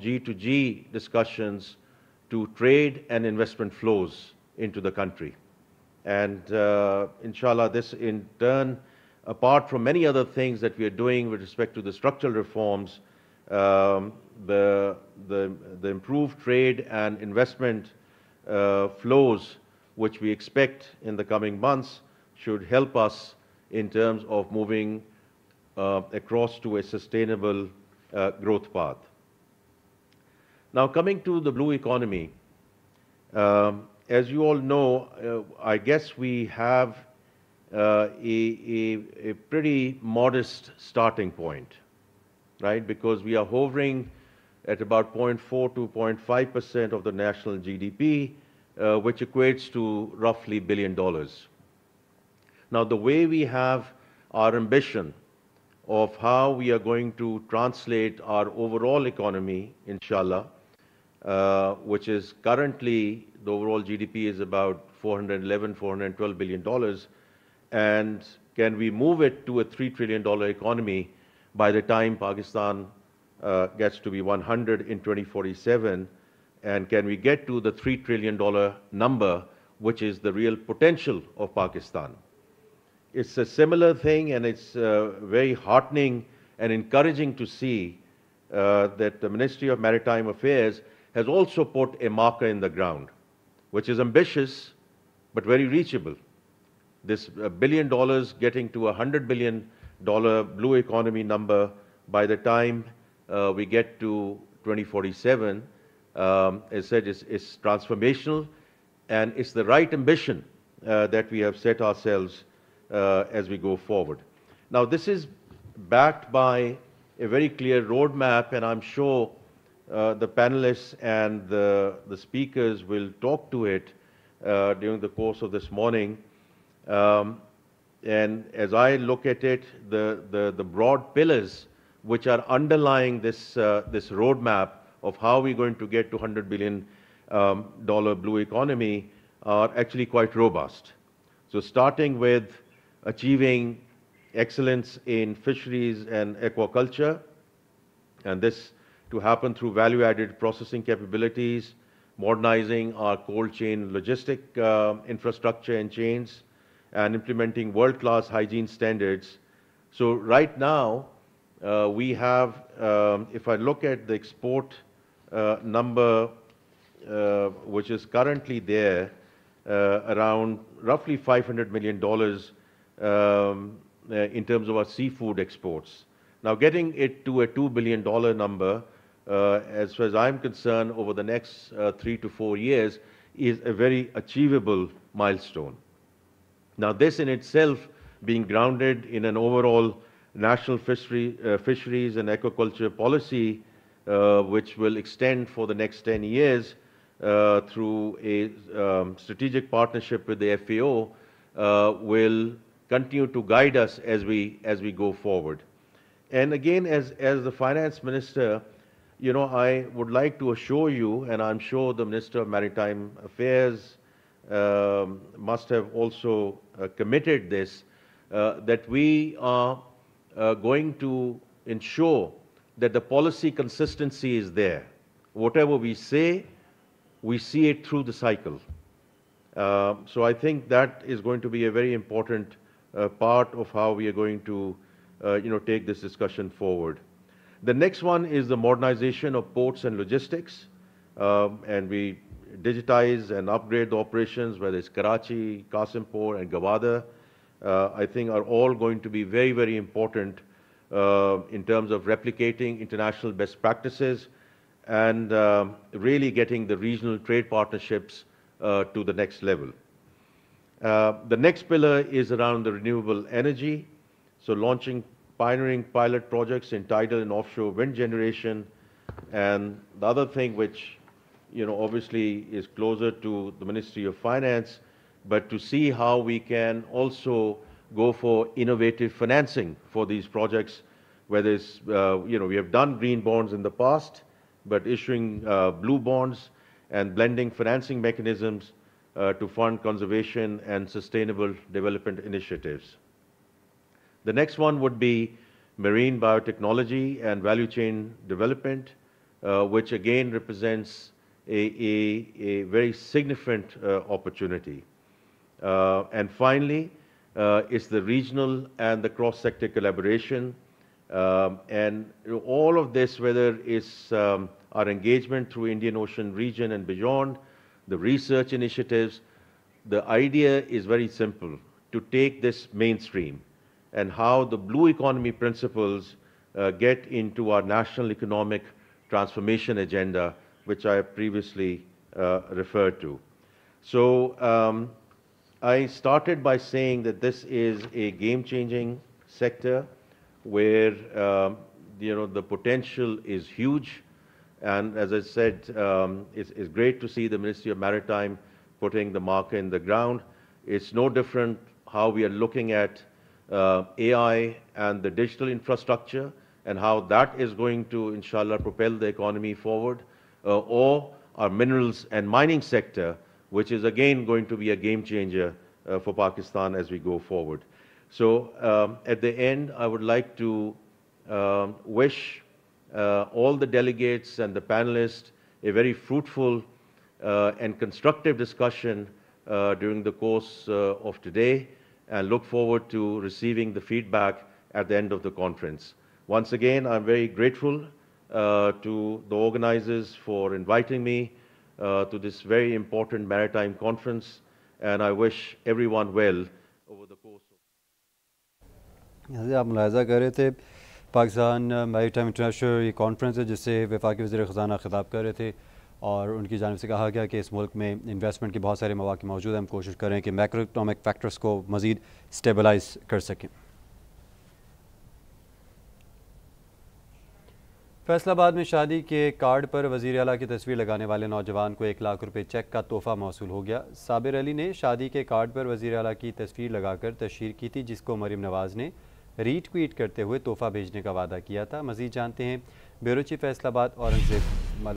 G2G discussions to trade and investment flows into the country. And inshallah, this in turn, apart from many other things that we are doing with respect to the structural reforms, the improved trade and investment flows which we expect in the coming months should help us in terms of moving across to a sustainable growth path. Now, coming to the blue economy, as you all know, I guess we have a pretty modest starting point, right? Because we are hovering at about 0.4 to 0.5% of the national GDP, which equates to roughly $1 billion. Now, the way we have our ambition of how we are going to translate our overall economy, inshallah, which is currently the overall GDP is about $411, $412 billion, and can we move it to a $3 trillion economy by the time Pakistan gets to be 100 in 2047, and can we get to the $3 trillion number, which is the real potential of Pakistan. It's a similar thing, and it's very heartening and encouraging to see that the Ministry of Maritime Affairs has also put a marker in the ground, which is ambitious but very reachable. This $1 billion getting to a $100 billion blue economy number by the time we get to 2047, as I said, is transformational, and it's the right ambition that we have set ourselves as we go forward. Now, this is backed by a very clear roadmap, and I'm sure the panelists and the speakers will talk to it during the course of this morning. And as I look at it, the broad pillars which are underlying this roadmap of how we're going to get to $100 billion blue economy are actually quite robust. So starting with achieving excellence in fisheries and aquaculture, and this to happen through value-added processing capabilities, modernizing our cold chain logistic infrastructure and chains, and implementing world-class hygiene standards. So right now, we have, if I look at the export number, which is currently there, around roughly $500 million in terms of our seafood exports. Now, getting it to a $2 billion number, as far as I'm concerned, over the next 3 to 4 years, is a very achievable milestone. Now, this in itself being grounded in an overall national fisheries and aquaculture policy, which will extend for the next 10 years through a strategic partnership with the FAO, will continue to guide us as we go forward. And again, as the finance minister, you know, I would like to assure you, and I'm sure the Minister of Maritime Affairs must have also committed this, that we are going to ensure that the policy consistency is there. Whatever we say, we see it through the cycle. So I think that is going to be a very important part of how we are going to take this discussion forward. The next one is the modernization of ports and logistics, and we digitize and upgrade the operations, whether it's Karachi, Qasimpur, and Gawada, I think are all going to be very, very important in terms of replicating international best practices and really getting the regional trade partnerships to the next level. The next pillar is around the renewable energy, so launching pioneering pilot projects in tidal and offshore wind generation, and the other thing which obviously is closer to the Ministry of Finance, but to see how we can also go for innovative financing for these projects, whether it's, we have done green bonds in the past, but issuing blue bonds and blending financing mechanisms to fund conservation and sustainable development initiatives. The next one would be marine biotechnology and value chain development, which again represents a very significant opportunity. And finally, it's the regional and the cross-sector collaboration. And all of this, whether it's our engagement through Indian Ocean region and beyond, the research initiatives, the idea is very simple, to take this mainstream and how the blue economy principles get into our national economic transformation agenda, which I previously referred to. So I started by saying that this is a game-changing sector where the potential is huge. And as I said, it's great to see the Ministry of Maritime putting the marker in the ground. It's no different how we are looking at AI and the digital infrastructure and how that is going to, inshallah, propel the economy forward, or our minerals and mining sector, which is again going to be a game changer for Pakistan as we go forward. So at the end, I would like to wish all the delegates and the panelists a very fruitful and constructive discussion during the course of today, and look forward to receiving the feedback at the end of the conference. Once again, I'm very grateful to the organizers for inviting me to this very important maritime conference, and I wish everyone well over the course of... आप मुलाहज़ा कर रहे थे Pakistan maritime international conference है जिससे वफाकी वज़ीर ख़ज़ाना ख़िताब कर रहे थे और उनकी जानिब से कहा गया कि इस मुल्क में इन्वेस्टमेंट के बहुत सारे मौक़े मौजूद हैं। हम कोशिश करें कि मैक्रो इकनॉमिक फैक्टर्स को मज़ीद स्टेबलाइज़ कर सकें। फैसलाबाद में शादी के कार्ड पर वज़ीर आला की तस्वीर लगाने वाले नौजवान को 1 लाख रुपये चेक का तोहफ़ा मौसूल हो गया। साबिर अली ने शादी के कार्ड पर वज़ीर आला की तस्वीर लगाकर तशहीर की थी, जिसको मरीम नवाज़ ने रीट्वीट करते हुए तोहफ़ा भेजने का वादा किया था। मज़ीद जानते हैं ब्यूरो चीफ फैसलाबाद औरंगज़ेब